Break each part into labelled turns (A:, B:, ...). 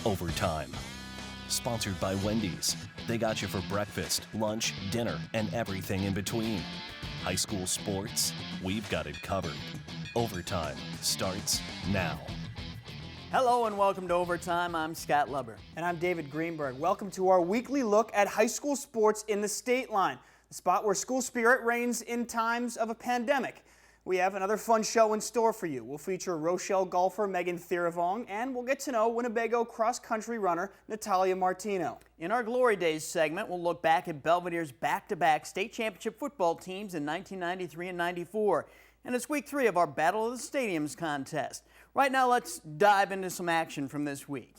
A: Overtime. Sponsored by Wendy's. They got you for breakfast, lunch, dinner, and everything in between. High school sports, we've got it covered. Overtime starts now.
B: Hello and welcome to Overtime. I'm Scott Leber.
C: And I'm David Greenberg. Welcome to our weekly look at high school sports in the Stateline, the spot where school spirit reigns in times of a pandemic. We have another fun show in store for you. We'll feature Rochelle golfer Megan Thiravong, and we'll get to know Winnebago cross-country runner Natalia Martino.
B: In our Glory Days segment, we'll look back at Belvedere's back-to-back state championship football teams in 1993 and 94. And it's week 3 of our Battle of the Stadiums contest. Right now, let's dive into some action from this week.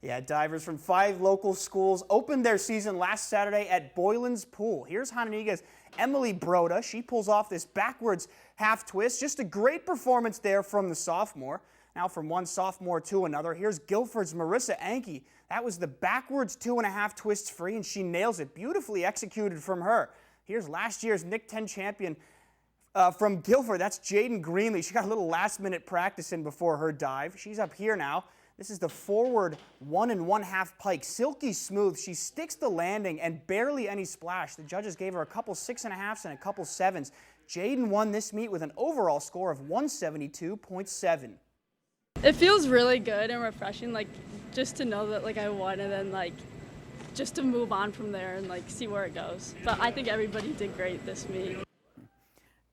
C: Yeah, divers from 5 local schools opened their season last Saturday at Boylan's Pool. Here's Hononegah's Emily Broda. She pulls off this backwards half twist. Just a great performance there from the sophomore. Now from one sophomore to another, here's Guilford's Marissa Anke. That was the backwards 2.5 twists free, and she nails it. Beautifully executed from her. Here's last year's Nick 10 champion from Guilford. That's Jaden Greenley. She got a little last-minute practice in before her dive. She's up here now. This is the forward 1 1/2 pike, silky smooth. She sticks the landing and barely any splash. The judges gave her a couple 6.5s and a couple 7s. Jaden won this meet with an overall score of 172.7.
D: It feels really good and refreshing, just to know that I won, and then just to move on from there and see where it goes. But I think everybody did great this meet.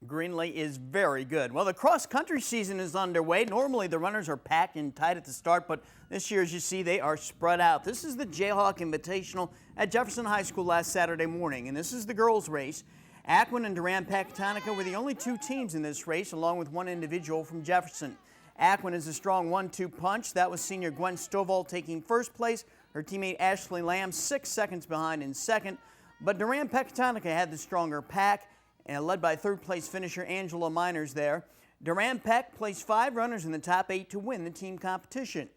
B: Greenley is very good. Well, the cross-country season is underway. Normally, the runners are packed and tight at the start, but this year, as you see, they are spread out. This is the Jayhawk Invitational at Jefferson High School last Saturday morning, and this is the girls' race. Akron and Durand-Pecatonica were the only 2 teams in this race, along with 1 individual from Jefferson. Akron is a strong 1-2 punch. That was senior Gwen Stovall taking first place. Her teammate Ashley Lamb 6 seconds behind in second. But Durand-Pecatonica had the stronger pack, and led by third-place finisher Angela Miners there. Durand-Peck placed 5 runners in the top 8 to win the team competition.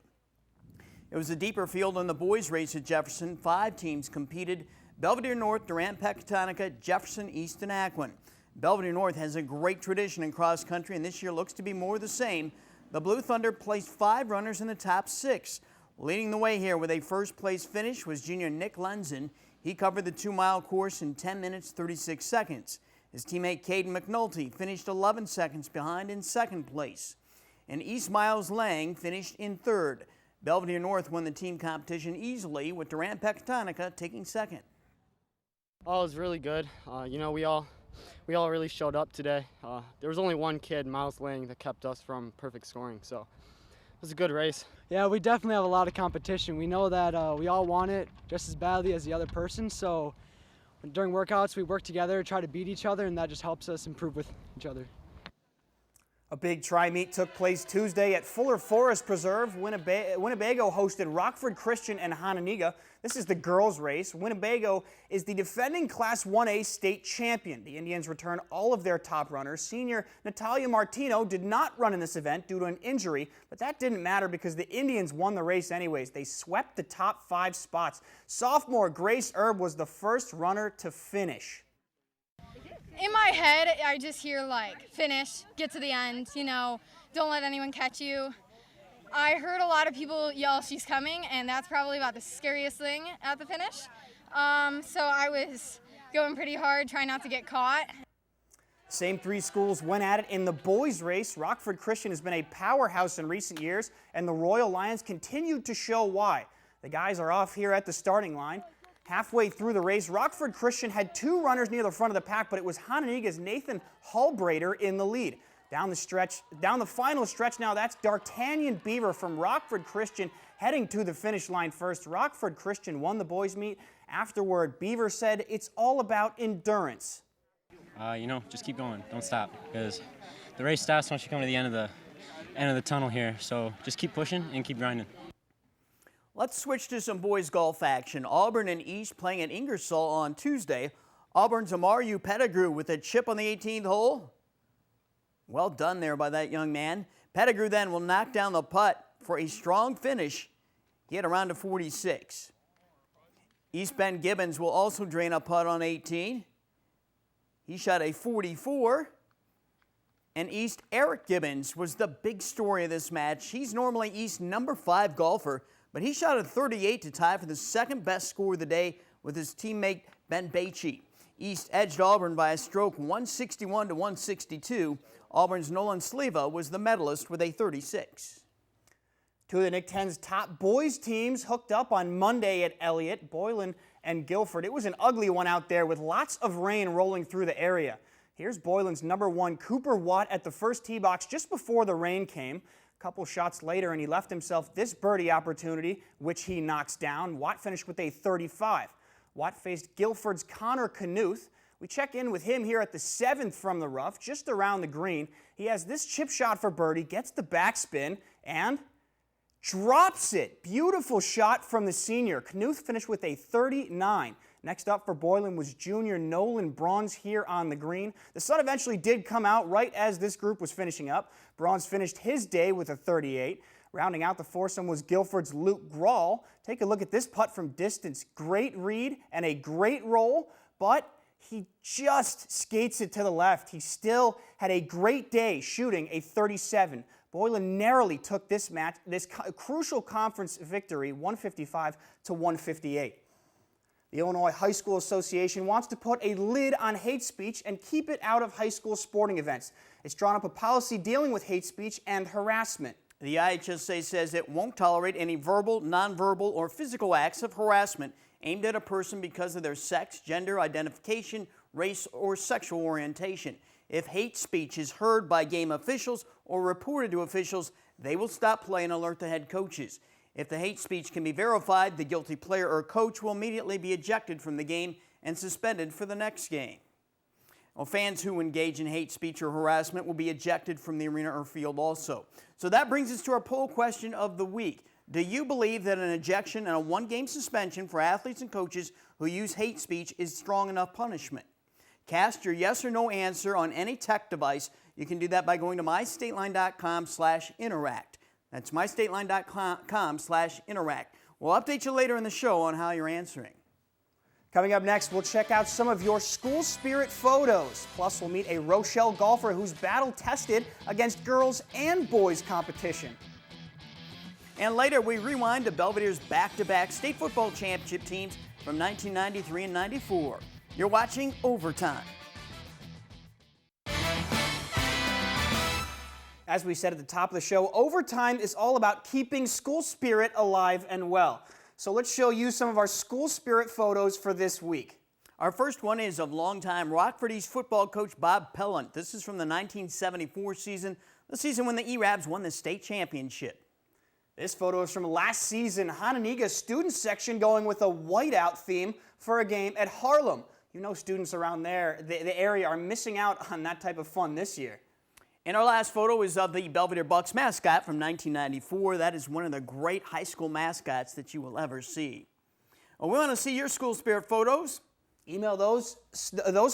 B: It was a deeper field in the boys' race at Jefferson. 5 teams competed: Belvedere North, Durand-Pecatonica, Jefferson, East, and Akron. Belvedere North has a great tradition in cross-country, and this year looks to be more the same. The Blue Thunder placed 5 runners in the top 6. Leading the way here with a first-place finish was junior Nick Lenzen. He covered the 2-mile course in 10 minutes, 36 seconds. His teammate Caden McNulty finished 11 seconds behind in second place. And East Miles Lang finished in third. Belvedere North won the team competition easily, with Durand-Pecatonica taking second.
E: Oh, it was really good. We all really showed up today. There was only one kid, Miles Lang, that kept us from perfect scoring, so it was a good race.
F: Yeah, we definitely have a lot of competition. We know that we all want it just as badly as the other person, so during workouts, we work together, try to beat each other, and that just helps us improve with each other.
C: A big tri-meet took place Tuesday at Fuller Forest Preserve. Winnebago hosted Rockford Christian and Hononegah. This is the girls' race. Winnebago is the defending Class 1A state champion. The Indians return all of their top runners. Senior Natalia Martino did not run in this event due to an injury, but that didn't matter because the Indians won the race anyways. They swept the top 5 spots. Sophomore Grace Erb was the first runner to finish.
G: In my head, I just hear finish, get to the end, don't let anyone catch you. I heard a lot of people yell, "She's coming," and that's probably about the scariest thing at the finish. So I was going pretty hard, trying not to get caught.
C: Same 3 schools went at it in the boys' race. Rockford Christian has been a powerhouse in recent years, and the Royal Lions continued to show why. The guys are off here at the starting line. Halfway through the race, Rockford Christian had 2 runners near the front of the pack, but it was Hononegah's Nathan Hallbrader in the lead. Down the final stretch now, that's D'Artagnan Beaver from Rockford Christian heading to the finish line first. Rockford Christian won the boys' meet. Afterward, Beaver said it's all about endurance.
H: Just keep going. Don't stop, because the race stops once you come to the end of the tunnel here. So just keep pushing and keep grinding.
B: Let's switch to some boys golf action. Auburn and East playing at Ingersoll on Tuesday. Auburn's Amaru Pettigrew with a chip on the 18th hole. Well done there by that young man. Pettigrew then will knock down the putt for a strong finish. He had around to 46. East Bend Gibbons will also drain a putt on 18. He shot a 44. And East Eric Gibbons was the big story of this match. He's normally East number 5 golfer, but he shot a 38 to tie for the second best score of the day with his teammate Ben Bache. East edged Auburn by a stroke 161 to 162. Auburn's Nolan Sleva was the medalist with a 36.
C: Two of the Nick 10's top boys teams hooked up on Monday at Elliott, Boylan and Guilford. It was an ugly one out there with lots of rain rolling through the area. Here's Boylan's #1 Cooper Watt at the first tee box just before the rain came. A couple shots later and he left himself this birdie opportunity, which he knocks down. Watt finished with a 35. Watt faced Guilford's Connor Knuth. We check in with him here at the 7th from the rough, just around the green. He has this chip shot for birdie, gets the backspin, and drops it. Beautiful shot from the senior. Knuth finished with a 39. Next up for Boylan was junior Nolan Bronze here on the green. The sun eventually did come out right as this group was finishing up. Bronze finished his day with a 38. Rounding out the foursome was Guilford's Luke Grawl. Take a look at this putt from distance. Great read and a great roll, but he just skates it to the left. He still had a great day shooting a 37. Boylan narrowly took this match, this crucial conference victory, 155 to 158. The Illinois High School Association wants to put a lid on hate speech and keep it out of high school sporting events. It's drawn up a policy dealing with hate speech and harassment.
B: The AIHSA says it won't tolerate any verbal, nonverbal, or physical acts of harassment aimed at a person because of their sex, gender identification, race, or sexual orientation. If hate speech is heard by game officials or reported to officials, they will stop play and alert the head coaches. If the hate speech can be verified, the guilty player or coach will immediately be ejected from the game and suspended for the next game. Well, fans who engage in hate speech or harassment will be ejected from the arena or field also. So that brings us to our poll question of the week. Do you believe that an ejection and a one-game suspension for athletes and coaches who use hate speech is strong enough punishment? Cast your yes or no answer on any tech device. You can do that by going to mystateline.com/interact. That's mystateline.com/interact. We'll update you later in the show on how you're answering.
C: Coming up next, we'll check out some of your school spirit photos. Plus, we'll meet a Rochelle golfer who's battle-tested against girls and boys competition.
B: And later, we rewind to Belvedere's back-to-back state football championship teams from 1993 and 94. You're watching Overtime.
C: As we said at the top of the show, Overtime is all about keeping school spirit alive and well. So let's show you some of our school spirit photos for this week.
B: Our first one is of longtime Rockford East football coach Bob Pellant. This is from the 1974 season, the season when the E-Rabs won the state championship.
C: This photo is from last season. Hononegah student section going with a whiteout theme for a game at Harlem. You know, students around there, the area, are missing out on that type of fun this year.
B: And our last photo is of the Belvedere Bucks mascot from 1994. That is one of the great high school mascots that you will ever see. Well, we want to see your school spirit photos.
C: Email those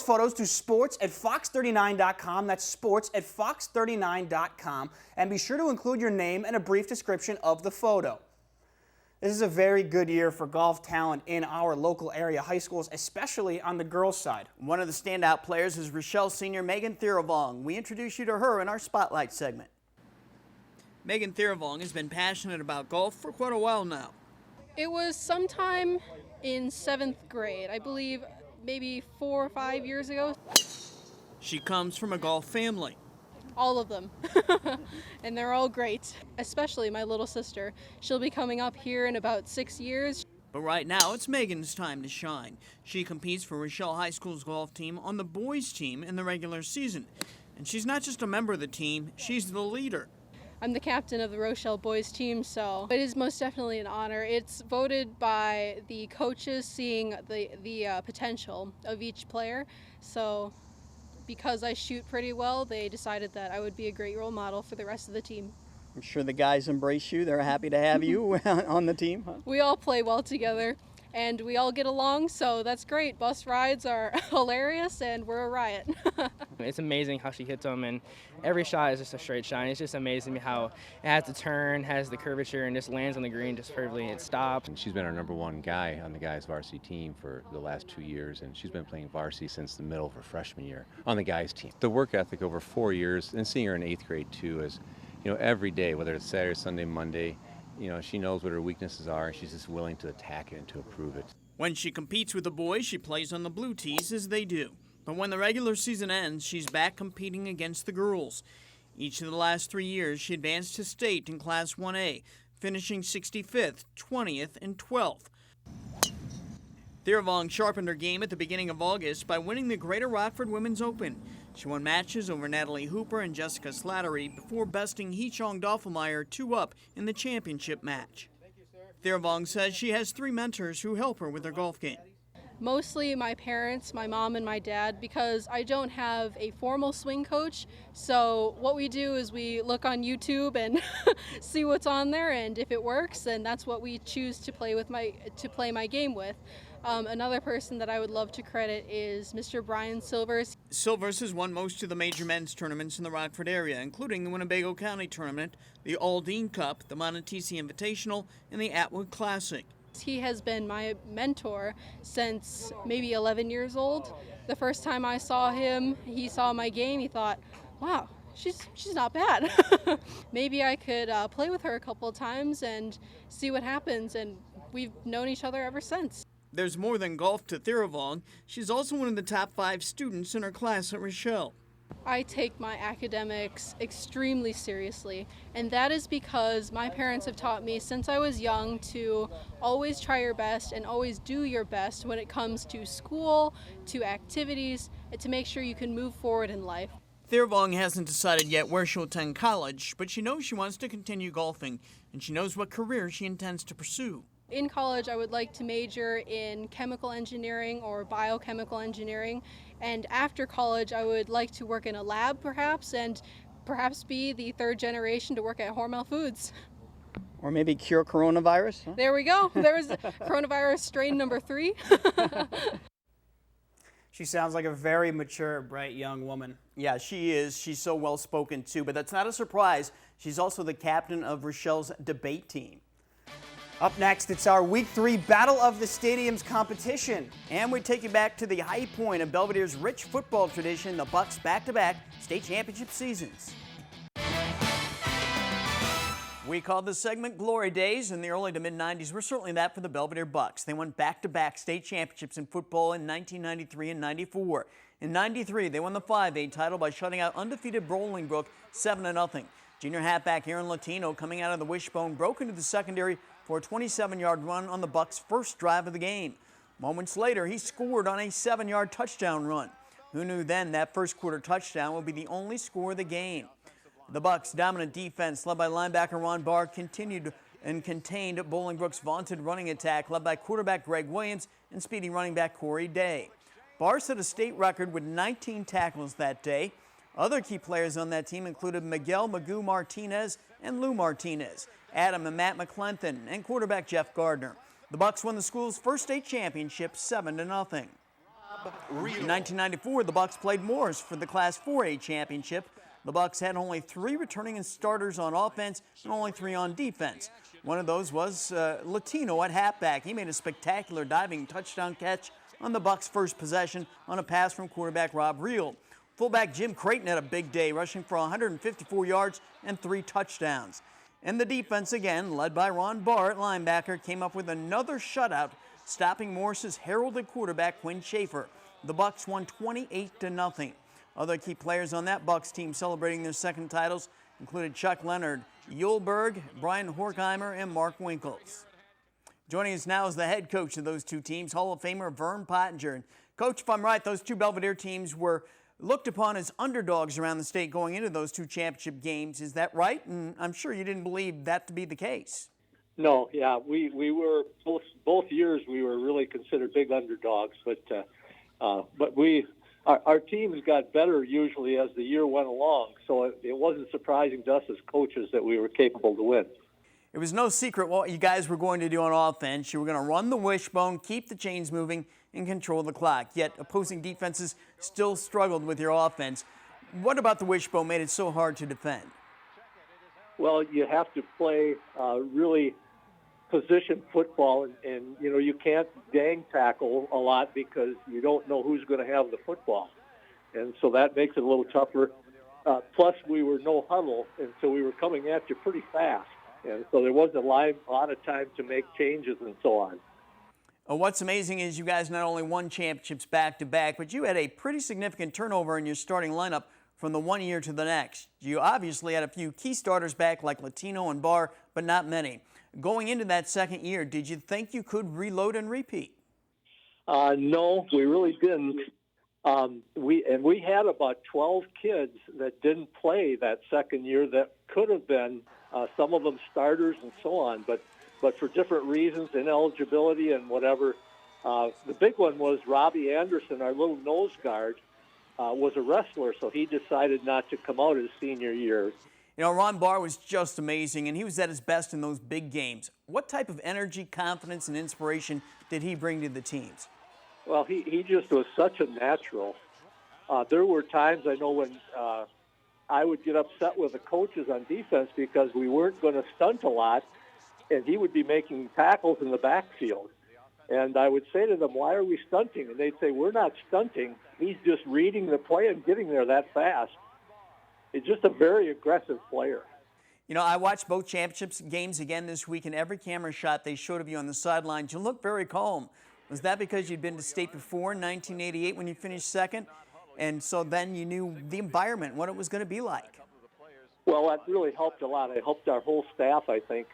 C: photos to sports@fox39.com. That's sports@fox39.com. And be sure to include your name and a brief description of the photo. This is a very good year for golf talent in our local area high schools, especially on the girls' side.
B: One of the standout players is Rochelle senior Megan Thiravong. We introduce you to her in our Spotlight segment. Megan Thiravong has been passionate about golf for quite a while now.
I: It was sometime in 7th grade, I believe maybe 4 or 5 years ago.
B: She comes from a golf family.
I: All of them. And they're all great, especially my little sister. She'll be coming up here in about 6 years.
B: But right now, it's Megan's time to shine. She competes for Rochelle High School's golf team on the boys' team in the regular season. And she's not just a member of the team, she's the leader.
I: I'm the captain of the Rochelle boys team, so it is most definitely an honor. It's voted by the coaches seeing the potential of each player. So because I shoot pretty well, they decided that I would be a great role model for the rest of the team.
B: I'm sure the guys embrace you. They're happy to have you on the team, huh?
I: We all play well together, and we all get along, so that's great. Bus rides are hilarious, and we're a riot.
J: It's amazing how she hits them, and every shot is just a straight shot. It's just amazing how it has the turn, has the curvature, and just lands on the green just perfectly, and it stops.
K: And she's been our #1 guy on the guys' varsity team for the last 2 years, and she's been playing varsity since the middle of her freshman year on the guys' team. The work ethic over 4 years, and seeing her in 8th grade too, is, you know, every day, whether it's Saturday, Sunday, Monday, you know, she knows what her weaknesses are, and she's just willing to attack it and to improve it.
B: When she competes with the boys, she plays on the blue tees as they do. But when the regular season ends, she's back competing against the girls. Each of the last 3 years, she advanced to state in Class 1A, finishing 65th, 20th, and 12th. Theravong sharpened her game at the beginning of August by winning the Greater Rockford Women's Open. She won matches over Natalie Hooper and Jessica Slattery before besting Heechong Doffelmeyer 2-up in the championship match. Theravong says she has 3 mentors who help her with her golf game.
I: Mostly my parents, my mom and my dad, because I don't have a formal swing coach. So what we do is we look on YouTube and see what's on there, and if it works, then that's what we choose to play my game with. Another person that I would love to credit is Mr. Brian Silvers.
B: Silvers has won most of the major men's tournaments in the Rockford area, including the Winnebago County Tournament, the Aldine Cup, the Montecito Invitational, and the Atwood Classic.
I: He has been my mentor since maybe 11 years old. The first time I saw him, he saw my game, he thought, wow, she's not bad. Maybe I could play with her a couple of times and see what happens, and we've known each other ever since.
B: There's more than golf to Theravong. She's also one of the top 5 students in her class at Rochelle.
I: I take my academics extremely seriously, and that is because my parents have taught me since I was young to always try your best and always do your best when it comes to school, to activities, and to make sure you can move forward in life.
B: Theravong hasn't decided yet where she'll attend college, but she knows she wants to continue golfing, and she knows what career she intends to pursue.
I: In college, I would like to major in chemical engineering or biochemical engineering, and after college, I would like to work in a lab and perhaps be the 3rd generation to work at Hormel Foods.
B: Or maybe cure coronavirus? Huh?
I: There we go. There's coronavirus strain number 3.
C: She sounds like a very mature, bright young woman.
B: Yeah, she is. She's so well-spoken, too. But that's not a surprise. She's also the captain of Rochelle's debate team.
C: Up next, it's our Week 3 Battle of the Stadiums competition.
B: And we take you back to the high point of Belvedere's rich football tradition, the Bucks' back-to-back state championship seasons. We called this segment Glory Days. In the early to mid-90s were certainly that for the Belvedere Bucks. They won back-to-back state championships in football in 1993 and 94. In 93, they won the 5A title by shutting out undefeated Bolingbrook 7-0. Junior halfback Aaron Latino, coming out of the wishbone, broke into the secondary for a 27-yard run on the Bucks' first drive of the game. Moments later, he scored on a 7-yard touchdown run. Who knew then that first quarter touchdown would be the only score of the game? The Bucks' dominant defense, led by linebacker Ron Barr, continued and contained Bolingbrook's vaunted running attack, led by quarterback Greg Williams and speedy running back Corey Day. Barr set a state record with 19 tackles that day. Other key players on that team included Miguel Magoo Martinez and Lou Martinez, Adam and Matt McClenton, and quarterback Jeff Gardner. The Bucks won the school's first state championship 7-0. In 1994, the Bucks played Morris for the Class 4A championship. The Bucks had only 3 returning starters on offense and only 3 on defense. One of those was Latino at halfback. He made a spectacular diving touchdown catch on the Bucks' first possession on a pass from quarterback Rob Reel. Fullback Jim Creighton had a big day, rushing for 154 yards and 3 touchdowns. And the defense, again, led by Ron Barr at linebacker, came up with another shutout, stopping Morris's heralded quarterback Quinn Schaefer. The Bucks won 28-0. Other key players on that Bucks team celebrating their second titles included Chuck Leonard, Yulberg, Brian Horkheimer, and Mark Winkles. Joining us now is the head coach of those two teams, Hall of Famer Vern Pottinger. Coach, if I'm right, those two Belvedere teams were looked upon as underdogs around the state going into those 2 championship games. Is that right? And I'm sure you didn't believe that to be the case.
L: No, yeah, we were both years we were really considered big underdogs, but our teams got better usually as the year went along, so it wasn't surprising to us as coaches that we were capable to win.
B: It was no secret what you guys were going to do on offense. You were going to run the wishbone, keep the chains moving, and control the clock. Yet opposing defenses still struggled with your offense. What about the wishbone made it so hard to defend?
L: Well, you have to play really position football, and you can't gang tackle a lot because you don't know who's going to have the football. And so that makes it a little tougher. Plus, we were no huddle, and so we were coming at you pretty fast. And so there wasn't a lot of time to make changes and so on.
B: What's amazing is you guys not only won championships back-to-back, but you had a pretty significant turnover in your starting lineup from the one year to the next. You obviously had a few key starters back like Latino and Barr, but not many. Going into that second year, did you think you could reload and repeat?
L: No, we really didn't. We had about 12 kids that didn't play that second year that could have been, some of them starters and so on, but for different reasons, ineligibility and whatever. The big one was Robbie Anderson, our little nose guard, was a wrestler, so he decided not to come out his senior year.
B: You know, Ron Barr was just amazing, and he was at his best in those big games. What type of energy, confidence, and inspiration did he bring to the teams?
L: Well, he just was such a natural. There were times, I know, when I would get upset with the coaches on defense because we weren't going to stunt a lot, and he would be making tackles in the backfield. And I would say to them, why are we stunting? And they'd say, we're not stunting. He's just reading the play and getting there that fast. He's just a very aggressive player.
B: You know, I watched both championships games again this week, and every camera shot they showed of you on the sidelines, you looked very calm. Was that because you'd been to state before in 1988 when you finished second? And so then you knew the environment, what it was going to be like?
L: Well, that really helped a lot. It helped our whole staff, I think.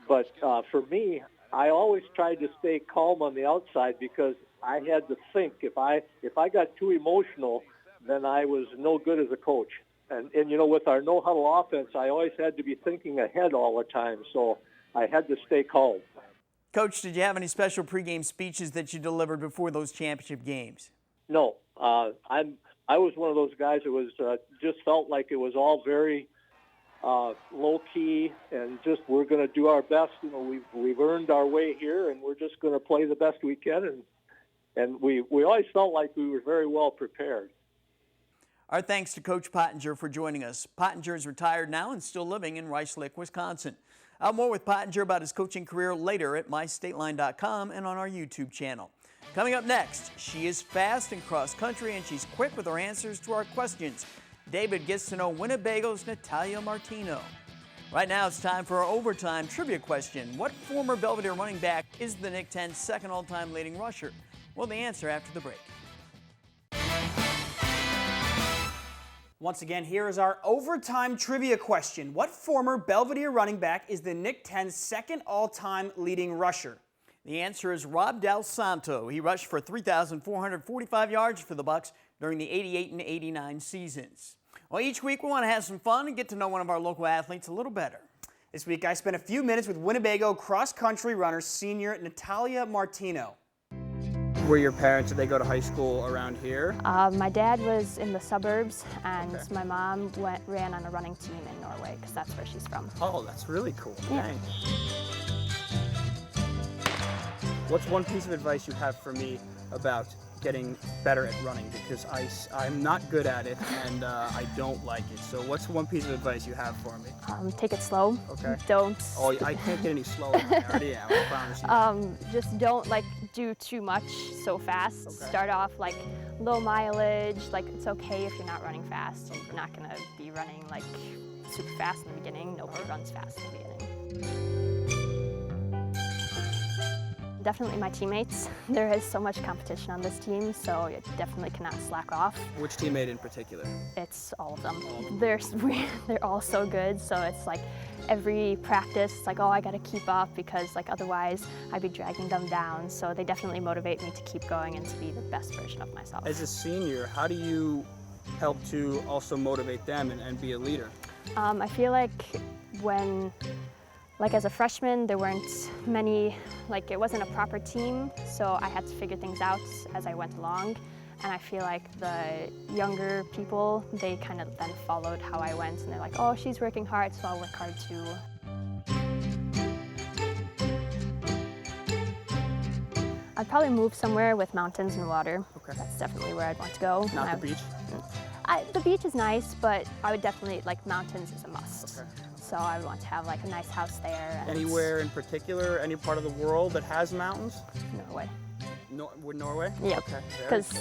L: But for me, I always tried to stay calm on the outside because I had to think. If I got too emotional, then I was no good as a coach. And you know, with our no-huddle offense, I always had to be thinking ahead all the time, so I had to stay calm.
B: Coach, did you have any special pregame speeches that you delivered before those championship games?
L: No. I was one of those guys that was just felt like it was all very low-key and just we're going to do our best. You know, we've earned our way here, and we're just going to play the best we can. And we always felt like we were very well prepared.
B: Our thanks to Coach Pottinger for joining us. Pottinger is retired now and still living in Rice Lake, Wisconsin. I'll have more with Pottinger about his coaching career later at mystateline.com and on our YouTube channel. Coming up next, she is fast in cross country and she's quick with her answers to our questions. David gets to know Winnebago's Natalia Martino. Right now it's time for our overtime trivia question. What former Belvedere running back is the Nick 10's second all-time leading rusher? Well, the answer after the break.
C: Once again, here is our overtime trivia question. What former Belvedere running back is the Nick 10's second all-time leading rusher?
B: The answer is Rob Del Santo. He rushed for 3,445 yards for the Bucs during the 88 and 89 seasons. Well, each week we want to have some fun and get to know one of our local athletes a little better.
C: This week I spent a few minutes with Winnebago cross-country runner senior Natalia Martino.
M: Were your parents, did they go to high school around here?
N: My dad was in the suburbs, and my mom ran on a running team in Norway, because that's where she's from.
M: Oh, that's really cool.
N: Yeah.
M: Thanks. What's one piece of advice you have for me about getting better at running? Because I'm not good at it, and I don't like it. So what's one piece of advice you have for me?
N: Take it slow.
M: Okay.
N: Don't.
M: Oh, I can't get any slower. I already am, I promise you.
N: Just don't do too much so fast.
M: Okay.
N: Start off low mileage. It's okay if you're not running fast. You're not gonna be running super fast in the beginning. Nobody runs fast in the beginning. Definitely my teammates. There is so much competition on this team, so you definitely cannot slack off.
M: Which teammate in particular?
N: It's all of them. They're all so good, so it's every practice, it's oh, I gotta keep up because otherwise I'd be dragging them down. So they definitely motivate me to keep going and to be the best version of myself.
M: As a senior, how do you help to also motivate them and be a leader?
N: I feel when as a freshman, there weren't many, it wasn't a proper team, so I had to figure things out as I went along. And I feel the younger people, they kind of then followed how I went, and they're oh, she's working hard, so I'll work hard too. I'd probably move somewhere with mountains and water.
M: Okay.
N: That's definitely where I'd want to go.
M: Not the beach?
N: The beach is nice, but I would definitely, mountains is a must.
M: Okay.
N: So I would want to have a nice house there. And
M: Anywhere in particular, any part of the world that has mountains?
N: Norway.
M: Norway?
N: Yep,
M: Okay.
N: because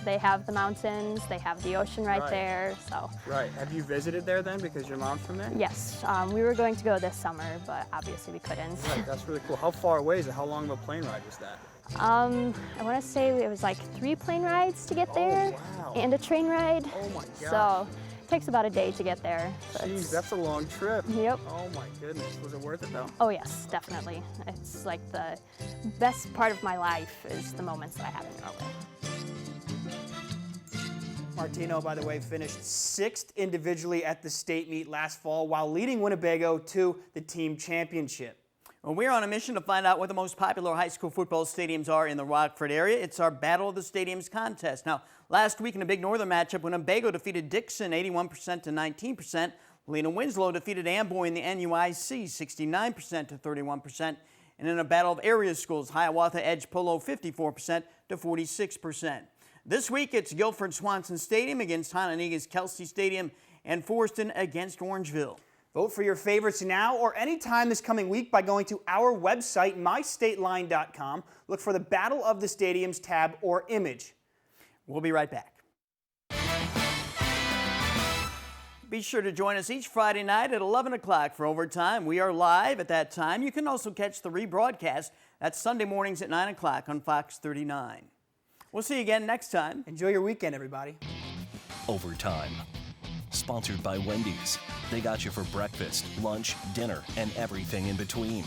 N: they have the mountains, they have the ocean right there, so.
M: Right. Have you visited there then because your mom's from there?
N: Yes, we were going to go this summer, but obviously we couldn't.
M: Right, that's really cool. How far away is it? How long of a plane ride was that?
N: I want to say it was like 3 plane rides to get there,
M: wow.
N: and a train ride.
M: Oh my gosh.
N: So it takes about a day to get there. So
M: Jeez, that's a long trip.
N: Yep.
M: Oh my goodness. Was it worth it though?
N: Oh yes, definitely. It's like the best part of my life is the moments that I have in Norway.
C: Martino, by the way, finished 6th individually at the state meet last fall while leading Winnebago to the team championship.
B: Well, we're on a mission to find out what the most popular high school football stadiums are in the Rockford area. It's our Battle of the Stadiums contest. Now, last week in a big northern matchup, Winnebago defeated Dixon 81% to 19%. Lena Winslow defeated Amboy in the NUIC 69% to 31%. And in a battle of area schools, Hiawatha edged Polo 54% to 46%. This week, it's Guilford Swanson Stadium against Hononegah's Kelsey Stadium and Forston against Orangeville.
C: Vote for your favorites now or anytime this coming week by going to our website, mystateline.com. Look for the Battle of the Stadiums tab or image.
B: We'll be right back. Be sure to join us each Friday night at 11 o'clock for Overtime. We are live at that time. You can also catch the rebroadcast. That's Sunday mornings at 9 o'clock on Fox 39. We'll see you again next time.
C: Enjoy your weekend, everybody.
A: Overtime. Sponsored by Wendy's. They got you for breakfast, lunch, dinner, and everything in between.